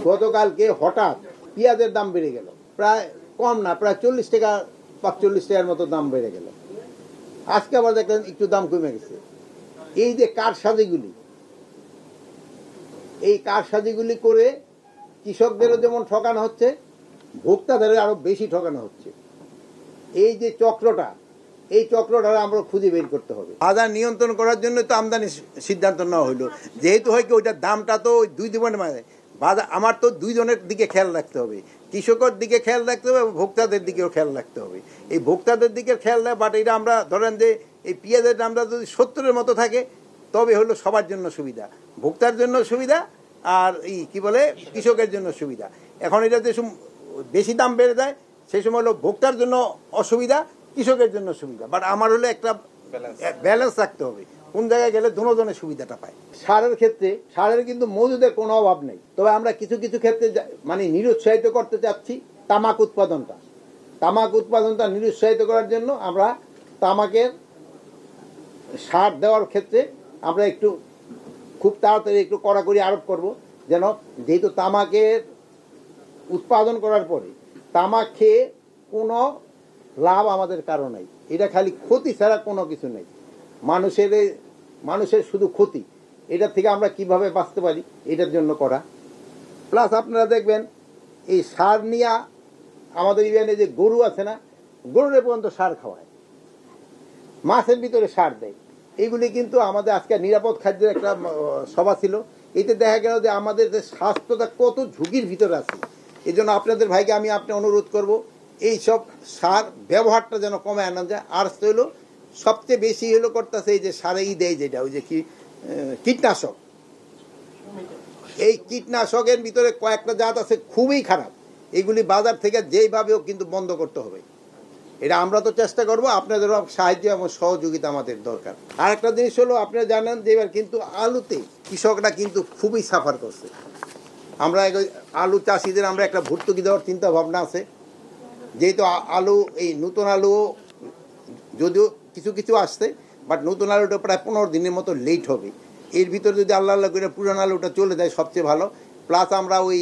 গতকালকে হঠাৎ পেঁয়াজের দাম বেড়ে গেল, প্রায় কম না, প্রায় 40 টাকা 45 টাকার মতো দাম বেড়ে গেল। আজকে আবার দেখলেন একটু দাম কমে গেছে। এই যে কারসাজিগুলি, এই কারসাজিগুলি করে কৃষকদেরও যেমন ঠকানো হচ্ছে, ভোক্তাদেরও আরো বেশি ঠকানো হচ্ছে। এই যে চক্রটা, এই চক্রটা আমরা খুঁজে বের করতে হবে। বাজার নিয়ন্ত্রণ করার জন্য তো আমদানি সিদ্ধান্ত নেওয়া হলো, যেহেতু হয় কি ওইটার দামটা তো দুই জীবনের মানে বাজার, আমার তো দুইজনের দিকে খেয়াল রাখতে হবে, কৃষকের দিকে খেয়াল রাখতে হবে, ভোক্তাদের দিকেও খেয়াল রাখতে হবে। এই ভোক্তাদের দিকে খেয়াল রাখ, বাট এটা আমরা ধরেন যে এই পেঁয়াজের দামটা যদি 70-এর মতো থাকে তবে হলো সবার জন্য সুবিধা, ভোক্তার জন্য সুবিধা, আর এই কি বলে কৃষকের জন্য সুবিধা। এখন এটা যে বেশি দাম বেড়ে যায় সেই সময় হলো ভোক্তার জন্য অসুবিধা, কৃষকের জন্য সুবিধা। বাট আমার হলো একটা ব্যালেন্স রাখতে হবে, কোন জায়গায় গেলে দুজনের সুবিধাটা পায়। সারের ক্ষেত্রে সারের কিন্তু মজুদের কোনো অভাব নেই, তবে আমরা কিছু কিছু ক্ষেত্রে মানে নিরুৎসাহিত করতে চাচ্ছি তামাক উৎপাদনটা। তামাক উৎপাদনটা নিরুৎসাহিত করার জন্য আমরা তামাকের সার দেওয়ার ক্ষেত্রে আমরা একটু খুব তাড়াতাড়ি একটু কড়াকড়ি আরোপ করব, যেন যেহেতু তামাকের উৎপাদন করার পরে তামাক খেয়ে কোনো লাভ আমাদের কারো নাই, এটা খালি ক্ষতি ছাড়া কোনো কিছু নেই। মানুষের শুধু ক্ষতি, এটার থেকে আমরা কিভাবে বাঁচতে পারি এটার জন্য করা। প্লাস আপনারা দেখবেন এই সার নিয়ে আমাদের ইভেন্টে যে গরু আছে না, গরুরে পর্যন্ত সার খাওয়ায়, মাছের ভিতরে সার দেয়। এইগুলি কিন্তু আমাদের আজকে নিরাপদ খাদ্যের একটা সভা ছিল, এতে দেখা গেল যে আমাদের যে স্বাস্থ্যটা কত ঝুঁকির ভিতরে আছে। এই জন্য আপনাদের ভাইকে আমি অনুরোধ করব, এই সব সার ব্যবহারটা যেন কমে আনা যায়। আর হলো সবচেয়ে বেশি হলো করতেছে এই যে সারেই দেয় যেটা, ওই যে কি কীটনাশক, এই কীটনাশকের ভিতরে কয়েকটা জাত আছে খুবই খারাপ, এগুলি বাজার থেকে যেইভাবেও কিন্তু বন্ধ করতে হবে। এটা আমরা তো চেষ্টা করব, আপনাদেরও সাহায্য এবং সহযোগিতা আমাদের দরকার। আর একটা জিনিস হলো, আপনারা জানেন যে এবার কিন্তু আলুতে কৃষকরা কিন্তু খুবই সাফার করছে। আমরা আলু চাষিদের আমরা একটা ভর্তুকি দেওয়ার চিন্তা ভাবনা আছে, যেহেতু আলু এই নতুন আলু যদিও কিছু কিছু আসছে, বাট নতুন আলুটা প্রায় 15 দিনের মতো লেট হবে। এর ভিতরে যদি আল্লাহ আল্লাহ করে পুরান আলুটা চলে যায় সবচেয়ে ভালো। প্লাস আমরা ওই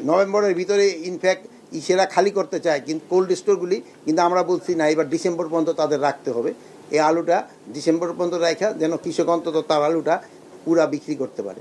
নভেম্বরের ভিতরে ইনফ্যাক্ট সেরা খালি করতে চাই, কিন্তু কোল্ড স্টোরগুলি, কিন্তু আমরা বলছি না, এবার ডিসেম্বর পর্যন্ত তাদের রাখতে হবে। এই আলুটা ডিসেম্বর পর্যন্ত রাখা যেন কৃষক অন্তত তার আলুটা পুরা বিক্রি করতে পারে।